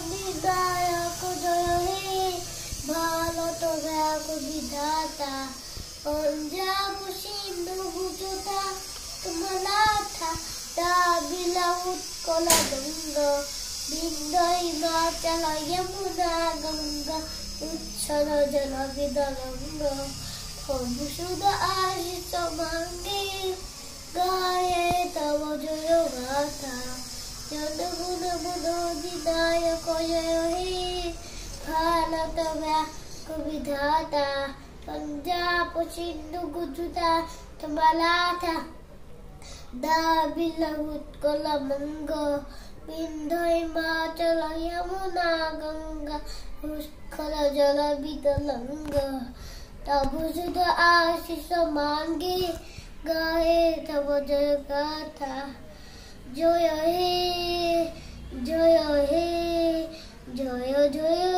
নির্ণায়ক জয় হে ভারত ব্যাগ বিধাতা পঞ্জাব সিন্ধু গুজরাট মারাঠা দ্রাবিড় উৎকল গঙ্গা বিন্ধ্য হিমাচল যমুনা গঙ্গা উচ্ছল জলবিদলঙ্গ প্রভু সুধ আশিস মাঙ্গে গায়ে তব জয় গাথা জনগুণ মনোদিনায়ক জয় হে ভারত ব্যাগ বিধাতা পঞ্জাব সিন্ধু গুজরাট মারাঠা দ্রাবিড় উৎকল বঙ্গ বিন্ধ্য হিমাচল যমুনা গঙ্গা উৎকল জলবিদলঙ্গ তব সুধ আশিস মাঙ্গে গায়ে তব জয় গাথা জয় হে জয় হে জয় জয়